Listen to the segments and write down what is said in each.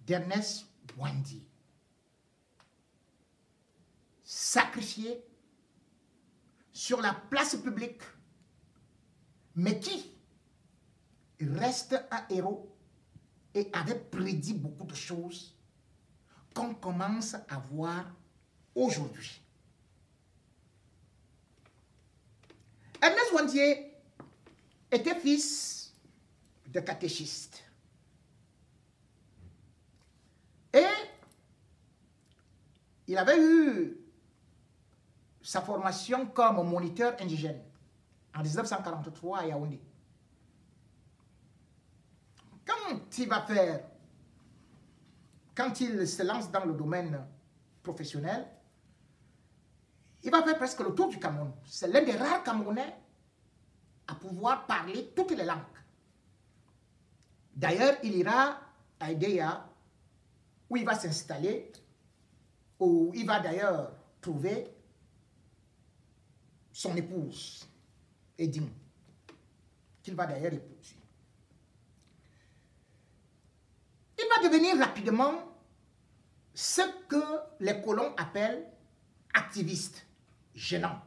d'Ernest Ouandié, sacrifié sur la place publique, mais qui reste un héros et avait prédit beaucoup de choses qu'on commence à voir aujourd'hui. Ernest Ouandié était fils de catéchiste. Et il avait eu sa formation comme moniteur indigène en 1943 à Yaoundé. Quand il se lance dans le domaine professionnel, il va faire presque le tour du Cameroun. C'est l'un des rares Camerounais à pouvoir parler toutes les langues. D'ailleurs, il ira à Edea, où il va s'installer, où il va d'ailleurs trouver son épouse, Edine, qu'il va d'ailleurs épouser. Il va devenir rapidement ce que les colons appellent activiste, gênant,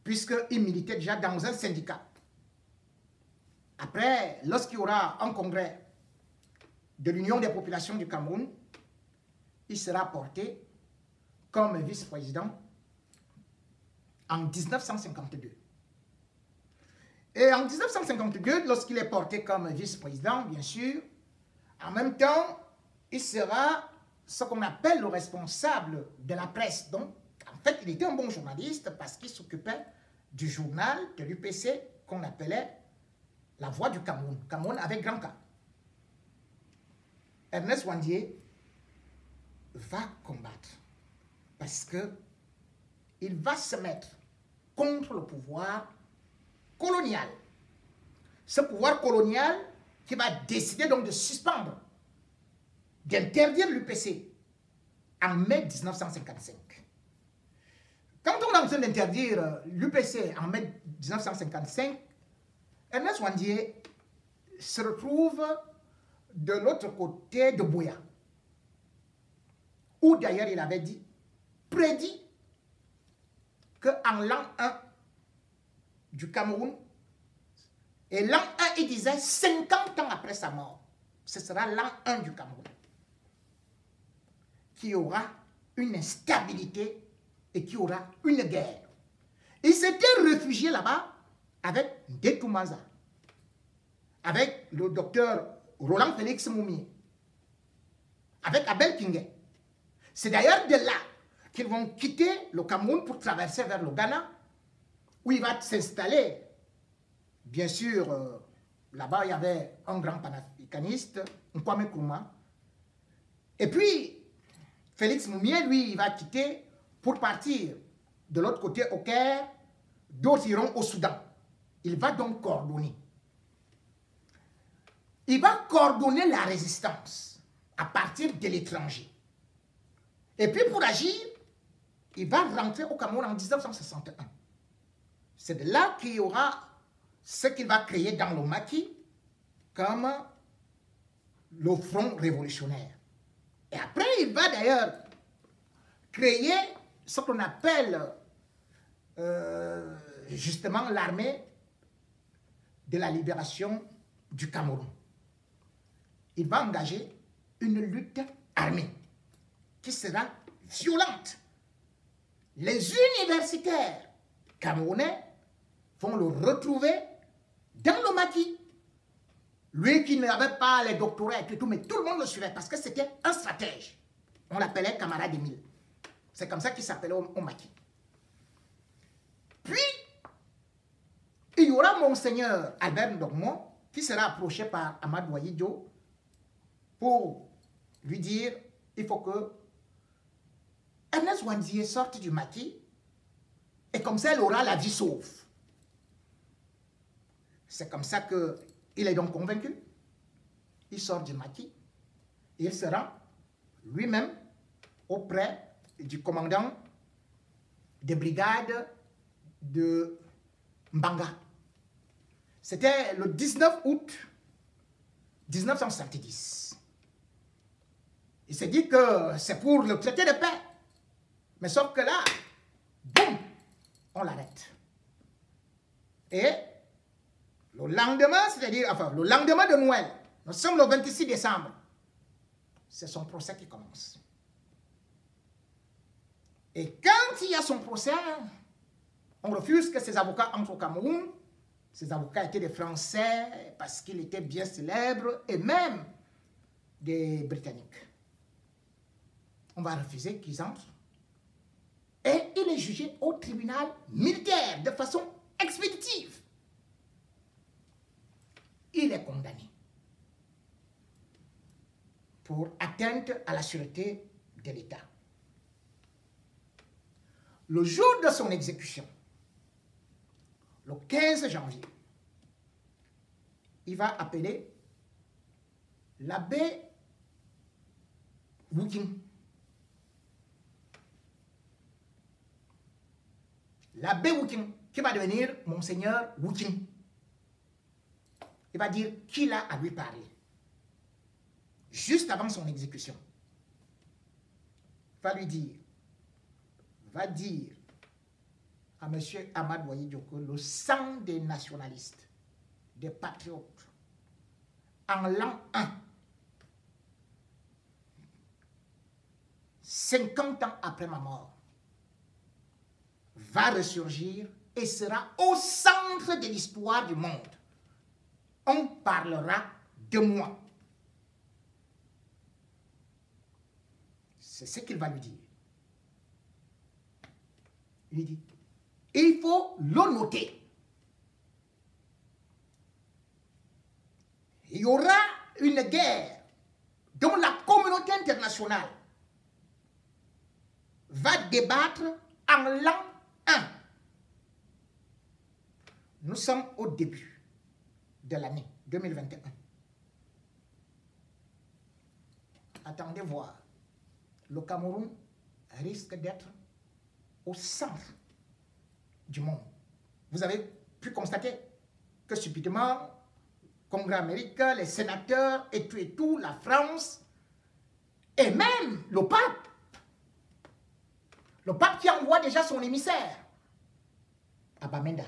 puisqu'il militait déjà dans un syndicat. Après, lorsqu'il y aura un congrès de l'Union des populations du Cameroun, il sera porté comme vice-président en 1952. Et en 1952, lorsqu'il est porté comme vice-président, bien sûr, en même temps, il sera ce qu'on appelle le responsable de la presse. Donc, en fait, il était un bon journaliste parce qu'il s'occupait du journal de l'UPC qu'on appelait La Voix du Cameroun. Cameroun avec grand K. Ernest Ouandié va combattre parce que il va se mettre contre le pouvoir colonial. Ce pouvoir colonial qui va décider donc de suspendre, d'interdire l'UPC en mai 1955. Quand on est en train d'interdire l'UPC en mai 1955, Ernest Ouandié se retrouve de l'autre côté de Buea, où d'ailleurs il avait prédit qu'en l'an 1 du Cameroun, et l'an 1, il disait 50 ans après sa mort, ce sera l'an 1 du Cameroun, qui aura une instabilité et qui aura une guerre. Il s'était réfugié là-bas avec Ndetou Maza, avec le docteur Roland Félix Moumié, avec Abel Kingé. C'est d'ailleurs de là qu'ils vont quitter le Cameroun pour traverser vers le Ghana, où il va s'installer. Bien sûr, là-bas, il y avait un grand panafricaniste, Nkwame Nkrumah. Et puis, Félix Moumié, lui, il va quitter pour partir de l'autre côté au Caire, d'autres iront au Soudan. Il va donc coordonner. Il va coordonner la résistance à partir de l'étranger. Et puis pour agir, il va rentrer au Cameroun en 1961. C'est de là qu'il y aura ce qu'il va créer dans le maquis comme le Front révolutionnaire. Et après, il va d'ailleurs créer ce qu'on appelle justement l'armée de la libération du Cameroun. Il va engager une lutte armée qui sera violente. Les universitaires camerounais vont le retrouver dans le maquis. Lui qui n'avait pas les doctorats et tout, mais tout le monde le suivait parce que c'était un stratège. On l'appelait camarade Émile. C'est comme ça qu'il s'appelait au maquis. Puis, il y aura Monseigneur Albert Ndogmo qui sera approché par Amadou Ahidjo pour lui dire il faut que Ernest Ouandié sorte du maquis et comme ça, il aura la vie sauve. C'est comme ça qu'il est donc convaincu. Il sort du maquis et il se rend lui-même auprès du commandant des brigades de Mbanga. C'était le 19 août 1970. Il s'est dit que c'est pour le traité de paix. Mais sauf que là, boum, on l'arrête. Et le lendemain, c'est-à-dire, enfin, le lendemain de Noël, nous sommes le 26 décembre, c'est son procès qui commence. Et quand il y a son procès, on refuse que ses avocats entrent au Cameroun. Ses avocats étaient des Français parce qu'ils étaient bien célèbres et même des Britanniques. On va refuser qu'ils entrent. Et il est jugé au tribunal militaire de façon expéditive. Il est condamné pour atteinte à la sûreté de l'État. Le jour de son exécution, le 15 janvier, il va appeler l'abbé Wouking. L'abbé Wouking, qui va devenir Monseigneur Wouking. Il va dire qu'il a à lui parler. Juste avant son exécution. Va lui dire, va dire à M. Ahmad Boye Dioko, le sang des nationalistes, des patriotes, en l'an 1, 50 ans après ma mort, va ressurgir et sera au centre de l'histoire du monde. On parlera de moi. C'est ce qu'il va lui dire. Il lui dit, il faut le noter. Il y aura une guerre dont la communauté internationale va débattre en l'an 1. Nous sommes au début de l'année 2021. Attendez voir. Le Cameroun risque d'être au centre du monde. Vous avez pu constater que subitement, le Congrès américain, les sénateurs et tout, la France, et même le pape qui envoie déjà son émissaire à Bamenda.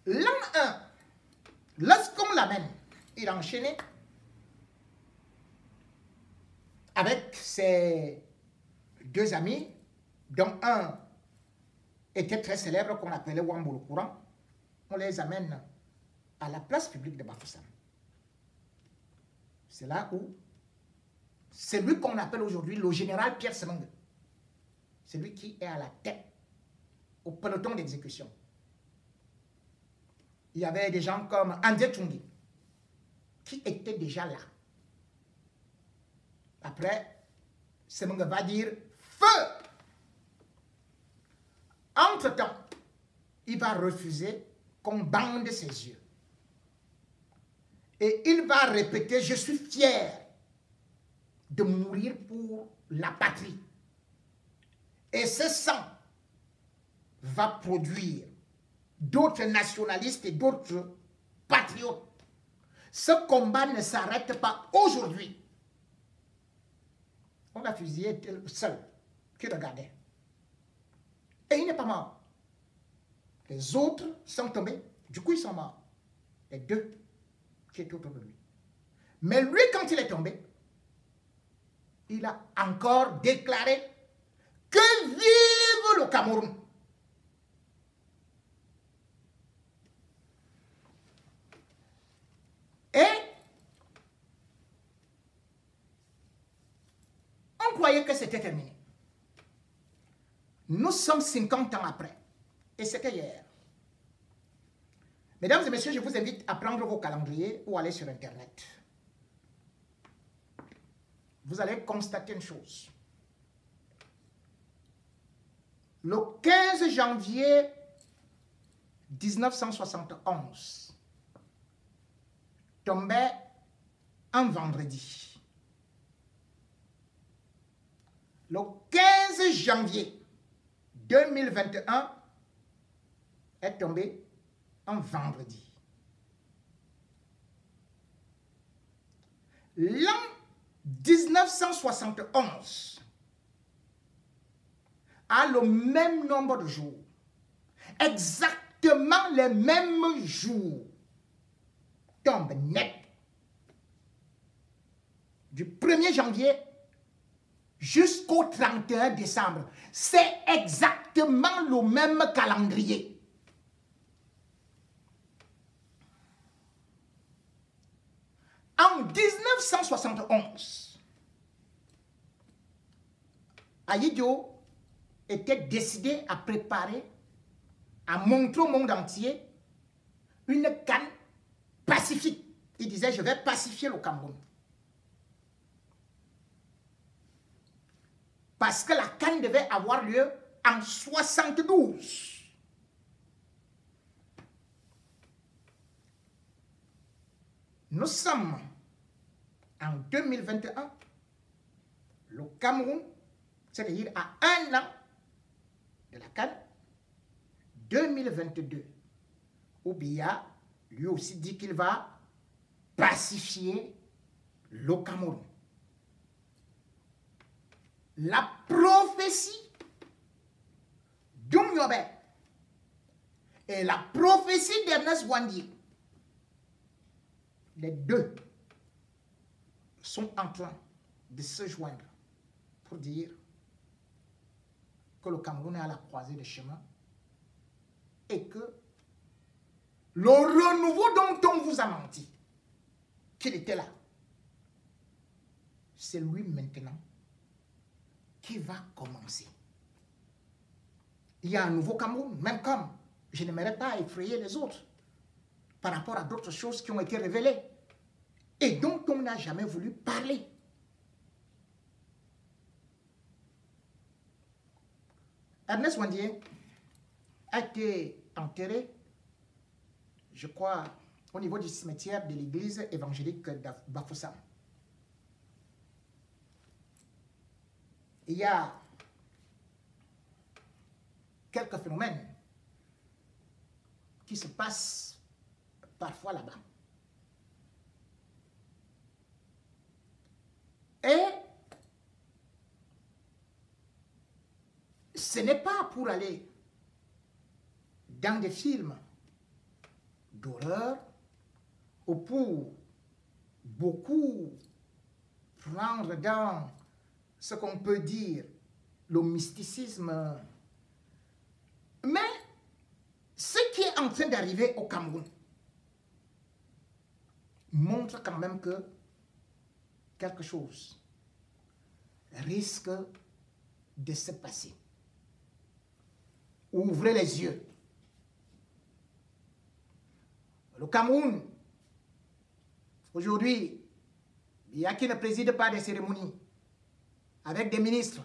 L'an 1, lorsqu'on l'amène, il a enchaîné avec ses deux amis, dont un était très célèbre, qu'on appelait Wambo le Courant. On les amène à la place publique de Bafoussam. C'est là où c'est lui qu'on appelle aujourd'hui le général Pierre Semengue. C'est lui qui est à la tête au peloton d'exécution. Il y avait des gens comme André Tchungi qui étaient déjà là. Après, Semengue va dire feu. Entre-temps, il va refuser qu'on bande ses yeux. Et il va répéter, je suis fier de mourir pour la patrie. Et ce sang va produire d'autres nationalistes et d'autres patriotes. Ce combat ne s'arrête pas aujourd'hui. On a fusillé seul, qui regardait. Et il n'est pas mort. Les autres sont tombés, du coup ils sont morts. Les deux qui étaient autour de lui. Mais lui, quand il est tombé, il a encore déclaré que vive le Cameroun. Et on croyait que c'était terminé. Nous sommes 50 ans après. Et c'était hier. Mesdames et messieurs, je vous invite à prendre vos calendriers ou aller sur Internet. Vous allez constater une chose. Le 15 janvier 1971 tombait un vendredi. Le 15 janvier 2021 est tombé un vendredi. L'an 1971 a le même nombre de jours, exactement les mêmes jours, tombe net. Du 1er janvier jusqu'au 31 décembre. C'est exactement le même calendrier. En 1971, Ahidjo était décidé à préparer, à montrer au monde entier une CAN pacifique. Il disait, je vais pacifier le Cameroun. Parce que la CAN devait avoir lieu en 72. Nous sommes en 2021. Le Cameroun, c'est-à-dire à un an de la CAN 2022, Obiya lui aussi dit qu'il va pacifier le Cameroun. La prophétie d'Oumyobe et la prophétie d'Ernest Ouandié, les deux sont en train de se joindre pour dire que le Cameroun est à la croisée des chemins et que le renouveau dont on vous a menti, qu'il était là, c'est lui maintenant qui va commencer. Il y a un nouveau Cameroun, même comme je n'aimerais pas effrayer les autres par rapport à d'autres choses qui ont été révélées et dont on n'a jamais voulu parler. Ernest Ouandié a été enterré, je crois, au niveau du cimetière de l'église évangélique de Bafoussam. Il y a quelques phénomènes qui se passent parfois là-bas. Et ce n'est pas pour aller dans des films d'horreur ou pour beaucoup prendre dans ce qu'on peut dire le mysticisme. Mais ce qui est en train d'arriver au Cameroun montre quand même que quelque chose risque de se passer. Ouvrez les yeux. Le Cameroun, aujourd'hui, il y a qui ne préside pas des cérémonies avec des ministres